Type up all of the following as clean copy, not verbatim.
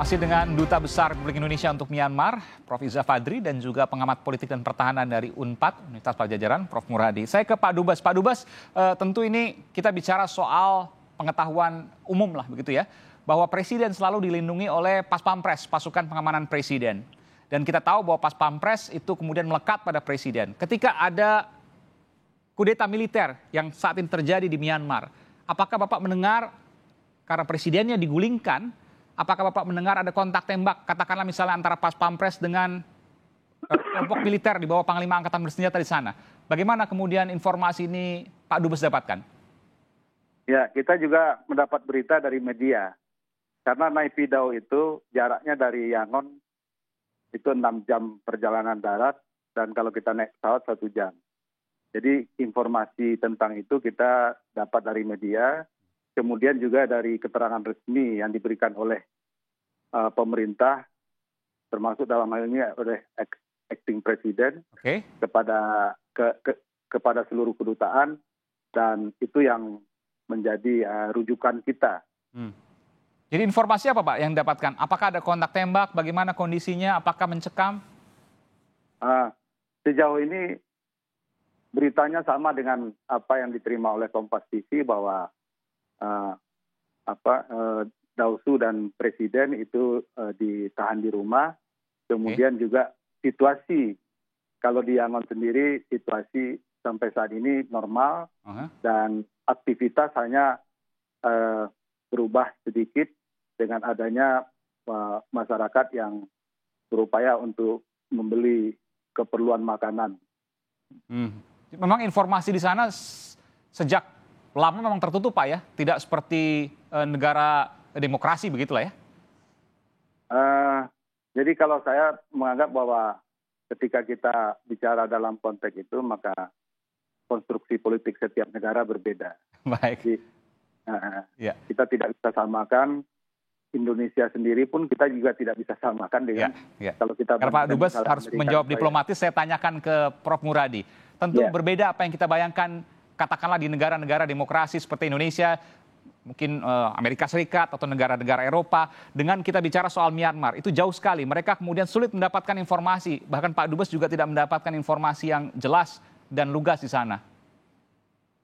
Masih dengan Duta Besar Republik Indonesia untuk Myanmar, Prof. Iza Fadri, dan juga pengamat politik dan pertahanan dari UNPAD, Universitas Padjadjaran, Prof. Muradi. Saya ke Pak Dubes. Pak Dubes, tentu ini kita bicara soal pengetahuan umum lah begitu ya, bahwa Presiden selalu dilindungi oleh Pas Pampres, pasukan pengamanan Presiden. Dan kita tahu bahwa Pas Pampres itu kemudian melekat pada Presiden. Ketika ada kudeta militer yang saat ini terjadi di Myanmar, apakah Bapak mendengar karena presidennya digulingkan, apakah Bapak mendengar ada kontak tembak, katakanlah misalnya antara Pas Pampres dengan kelompok militer di bawah Panglima Angkatan Bersenjata di sana? Bagaimana kemudian informasi ini Pak Dubes dapatkan? Ya, kita juga mendapat berita dari media. Karena Naypyidaw itu jaraknya dari Yangon itu 6 jam perjalanan darat, dan kalau kita naik pesawat 1 jam. Jadi informasi tentang itu kita dapat dari media, kemudian juga dari keterangan resmi yang diberikan oleh pemerintah, termasuk dalam hal ini oleh acting presiden, kepada seluruh kedutaan, dan itu yang menjadi rujukan kita. Jadi informasi apa Pak yang didapatkan? Apakah ada kontak tembak? Bagaimana kondisinya? Apakah mencekam? Sejauh ini beritanya sama dengan apa yang diterima oleh Kompas TV, bahwa Daw Suu dan Presiden itu ditahan di rumah. Kemudian juga situasi, kalau di Yangon sendiri situasi sampai saat ini normal, dan aktivitas hanya berubah sedikit dengan adanya masyarakat yang berupaya untuk membeli keperluan makanan. Memang informasi di sana sejak lama memang tertutup Pak ya, tidak seperti negara demokrasi begitulah ya? Jadi kalau saya menganggap bahwa ketika kita bicara dalam konteks itu, maka konstruksi politik setiap negara berbeda. Baik. Jadi, kita tidak bisa samakan. Indonesia sendiri pun kita juga tidak bisa samakan dengan kalau kita. Karena Pak Dubes harus menjawab diplomatis, saya tanyakan ke Prof. Muradi. Tentu berbeda apa yang kita bayangkan, katakanlah di negara-negara demokrasi seperti Indonesia, mungkin Amerika Serikat atau negara-negara Eropa, dengan kita bicara soal Myanmar, itu jauh sekali. Mereka kemudian sulit mendapatkan informasi, bahkan Pak Dubes juga tidak mendapatkan informasi yang jelas dan lugas di sana.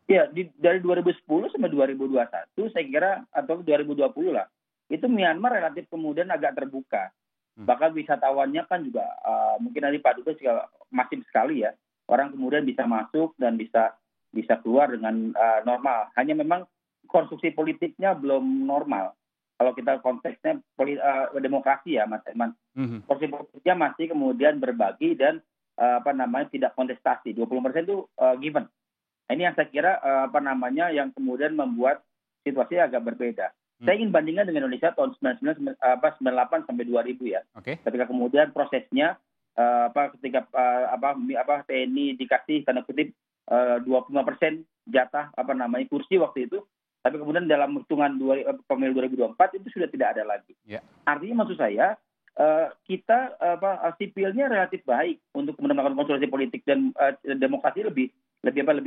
Ya, dari 2010 sampai 2021, saya kira, atau 2020 lah, itu Myanmar relatif kemudian agak terbuka. Bahkan wisatawannya kan juga, mungkin nanti Pak Dubes juga masif sekali ya, orang kemudian bisa masuk dan bisa keluar dengan normal. Hanya memang konstruksi politiknya belum normal. Kalau kita konteksnya demokrasi ya Mas Herman. Konstruksi politiknya masih kemudian berbagi dan tidak kontestasi. 20% itu given. Ini yang saya kira yang kemudian membuat situasi agak berbeda. Saya ingin bandingkan dengan Indonesia tahun 98 sampai 2000 ya. Ketika kemudian prosesnya ketika TNI dikasih tanda kutip 25% jatah kursi waktu itu, tapi kemudian dalam hitungan pemilu 2024 itu sudah tidak ada lagi. Artinya maksud saya kita sipilnya relatif baik untuk kemudian melakukan konsolidasi politik dan demokrasi lebih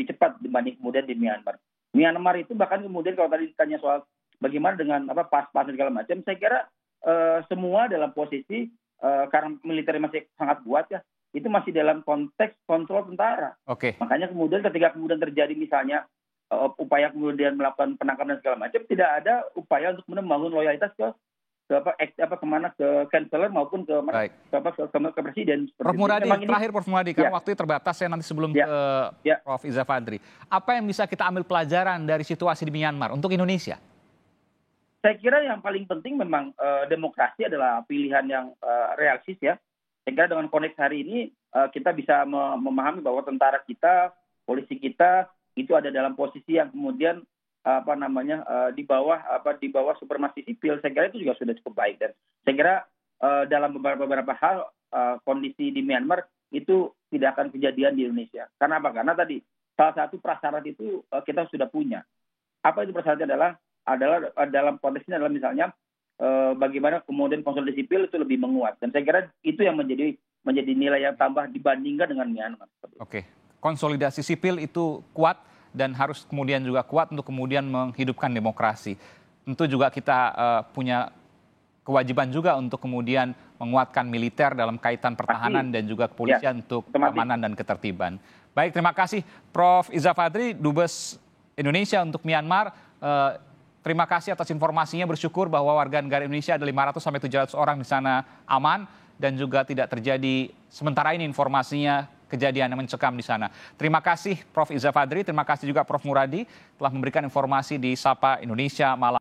cepat dibanding kemudian di Myanmar. Myanmar itu bahkan kemudian kalau tadi ditanya soal bagaimana dengan pas-pas segala macam, saya kira semua dalam posisi karena militernya masih sangat kuat ya, itu masih dalam konteks kontrol tentara. Makanya kemudian ketika kemudian terjadi misalnya upaya kemudian melakukan penangkapan dan segala macam, tidak ada upaya untuk membangun loyalitas ke kanseler maupun ke presiden. Prof. Muradi, terakhir Prof. Muradi, karena waktunya terbatas, saya nanti sebelum ke Prof. Iza Fadri. Apa yang bisa kita ambil pelajaran dari situasi di Myanmar untuk Indonesia? Saya kira yang paling penting memang demokrasi adalah pilihan yang realistis ya. Saya kira dengan konteks hari ini kita bisa memahami bahwa tentara kita, polisi kita itu ada dalam posisi yang kemudian di bawah supremasi sipil. Saya kira itu juga sudah cukup baik, dan saya kira dalam beberapa hal kondisi di Myanmar itu tidak akan kejadian di Indonesia. Karena apa? Karena tadi salah satu prasyarat itu kita sudah punya. Apa itu prasyaratnya adalah dalam konteksnya adalah misalnya bagaimana kemudian konsolidasi sipil itu lebih menguat, dan saya kira itu yang menjadi nilai yang tambah dibandingkan dengan Myanmar. Konsolidasi sipil itu kuat dan harus kemudian juga kuat untuk kemudian menghidupkan demokrasi. Tentu juga kita punya kewajiban juga untuk kemudian menguatkan militer dalam kaitan pertahanan dan juga kepolisian untuk keamanan dan ketertiban. Baik, terima kasih Prof. Iza Fadri, Dubes Indonesia untuk Myanmar. Terima kasih atas informasinya, bersyukur bahwa warga negara Indonesia ada 500 sampai 700 orang di sana aman dan juga tidak terjadi sementara ini informasinya kejadian yang mencekam di sana. Terima kasih Prof. Iza Fadri, terima kasih juga Prof. Muradi telah memberikan informasi di Sapa Indonesia Malam.